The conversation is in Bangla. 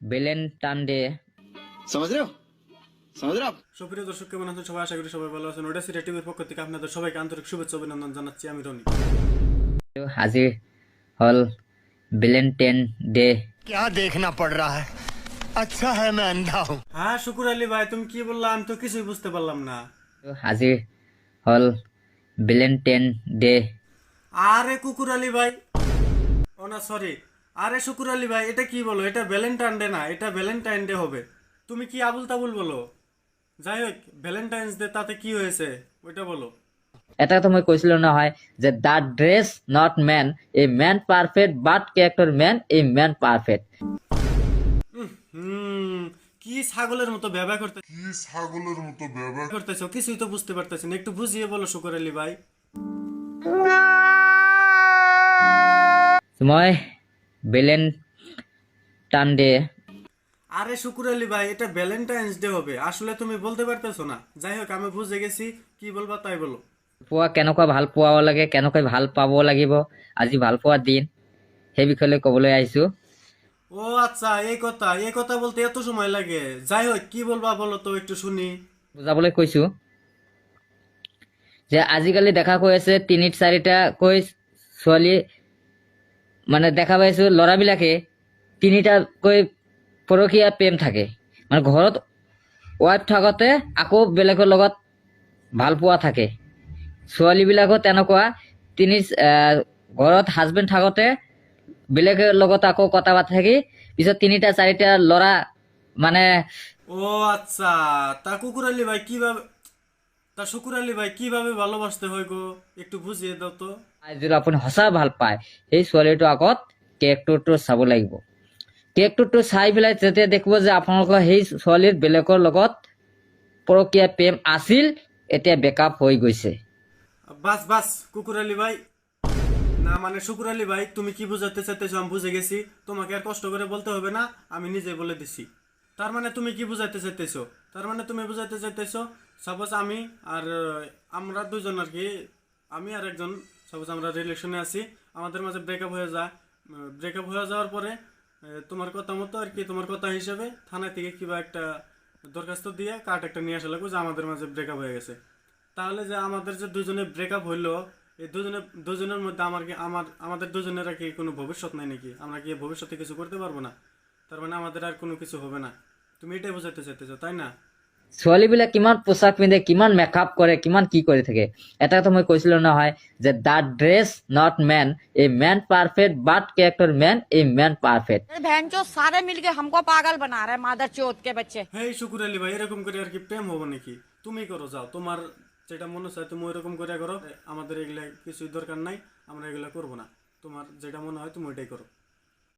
বেলেন টান্ডে। समझ रहे हो समझ रहे हो आप? সুপ্রিয় দর্শক, কেমন আছেন সবাই? আশা করি সবাই ভালো আছেন। ওটা সিটি টিভির পক্ষ থেকে আপনাদের সবাইকে আন্তরিক শুভেচ্ছা অভিনন্দন জানাচ্ছি। আমি রনি। হাজির হল বেলেন ডে। क्या देखना पड़ रहा है? अच्छा है मैं अंधा हूँ। হ্যাঁ শুকুর আলী ভাই, তুমি কি বললা? আমি তো কিছুই বুঝতে পারলাম না। হাজির হল বেলেন ডে। আরে কুকুর আলী ভাই, ও না সরি, আরে শুকুর আলী ভাই, এটা কি বলো? এটা ভ্যালেন্টাইন ডে না, এটা ভ্যালেন্টাইন ডে হবে। তুমি কি আবুল তাবুল বলো? যাই হোক, ভ্যালেন্টাইন্স ডে তাতে কি হয়েছে ওইটা বলো। এটা তো মই কৈছিল নহয় যে the dress not man a man perfect but character man a man perfect. কি ছাগলের মতো ব্যবহার করতেছো? কিছুই তো বুঝতে পারতেছি না, একটু বুঝিয়ে বলো শুকুর আলী ভাই। মই বেলেন টান্ডে। আরে শুকুর আলী ভাই, এটা ভ্যালেন্টাইন্স ডে হবে, আসলে তুমি বলতে পারতেছো না। যাই হোক, আমি বুঝে গেছি, কি বলবা তাই বলো। পোৱা কেনেকুৱা ভাল পোৱাব লাগে, কেনেকৈ ভাল পাব লাগিব, আজি ভাল পোৱাৰ দিন, সেই বিষয়ে ক'বলৈ আহিছো। ও আচ্ছা, এই কথা বলতে এত সময় লাগে? যাই হোক, কি বলবা বলো তো, একটু শুনি। বুজাবলৈ কৈছো যে আজিকালি দেখা গৈ আছে ৩-৪টা ছোৱালী, মানে দেখা পাইছো ল'ৰাবিলাকে ৩টাকৈ পৰকীয়া প্ৰেম থাকে। মানে ঘৰত ৱাইফ থাকোঁতে আকৌ বেলেগৰ লগত ভাল পোৱা থাকে। ছোৱালীবিলাকো তেনেকুৱা, ঘৰত হাজবেণ্ড থাকোঁতে বেলেগৰ লগত আকৌ কথা পাতি থাকি পিছত ৩টা-৪টা ল'ৰা মানে ও আচ্ছা, তা কুকুর আলী ভাই কিভাবে, তা শুকুর আলী ভাই কিভাবে ভালোবাসতে হয় গো, একটু বুঝিয়ে দাও তো। যদি আপুনি সঁচা ভাল পায় সেই ছোৱালীটোৰ আগত কেৰেক্টাৰটো চাব লাগিব। কেৰেক্টাৰটো চাই পেলাই তেতিয়া দেখিব যে আপোনালোকৰ সেই ছোৱালীৰ বেলেগৰ লগত পৰকীয়া প্ৰেম আছিল, এতিয়া বেকআপ হৈ গৈছে। বাস বাস কুকুর আলী ভাই, না মানে শুকুর আলী ভাই, তুমি কি বুঝাতে চাইতেছো আমি বুঝে গেছি, তোমাকে আর কষ্ট করে বলতে হবে না, আমি নিজে বলে দিছি। তার মানে তুমি কি বুঝাতে চাইতেছো? তার মানে তুমি বুঝাতে চাইতেছো সাপোজ আমি আর আমরা দুজন আর কি, আমি আর একজন, সাপোজ আমরা রিলেশনে আছি, আমাদের মাঝে ব্রেকআপ হয়ে যায়। ব্রেকআপ হয়ে যাওয়ার পরে তোমার কথা মতো আর কি, তোমার কথা হিসেবে থানা থেকে কিবা একটা দরখাস্ত দিয়ে কার্ড একটা নিয়ে আসা লাগবে যে আমাদের মাঝে ব্রেকআপ হয়ে গেছে। তাহলে যে আমাদের যে দুজনে ব্রেকআপ হইলো, এই দুজনের মধ্যে আমাদের দুজনের আর কি কোনো ভবিষ্যৎ নাই নাকি? আমরা কি ভবিষ্যতে কিছু করতে পারবো না? তার মানে আমাদের আর কোনো কিছু হবে না, তুমি এটাই বোঝাতে চাইতেছো তাই না? ছোৱালীবিলাক কিমান পোচাক পিন্ধে, কিমান মেকআপ কৰে, কিমান কি কৰি থাকে। এটা মই কৈছিলো নহয় যে the dress not man a man perfect but character man a man perfect. बहनचोद सारे मिलके हमको पागल बना रहे हैं, मादर चोद के बच्चे। হেই শুকুর আলী ভাই, এরকম করে আর কি প্রেম হবো নাকি? তুমি করো, যাও, তোমার যেটা মনে চায় তুমি ওইরকম করে করো। আমাদের এগুলা কিছুই দরকার নাই, আমরা এগুলা করবো না। তোমার যেটা মনে হয় তুমি ওইটাই করো।